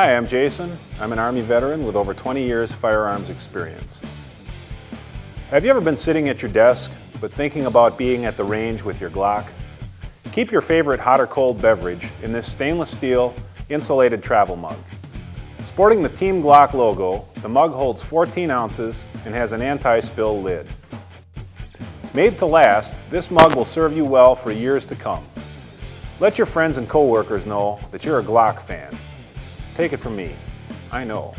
Hi, I'm Jason. I'm an Army veteran with over 20 years firearms experience. Have you ever been sitting at your desk but thinking about being at the range with your Glock? Keep your favorite hot or cold beverage in this stainless steel insulated travel mug. Sporting the Team Glock logo, the mug holds 14 ounces and has an anti-spill lid. Made to last, this mug will serve you well for years to come. Let your friends and coworkers know that you're a Glock fan. Take it from me, I know.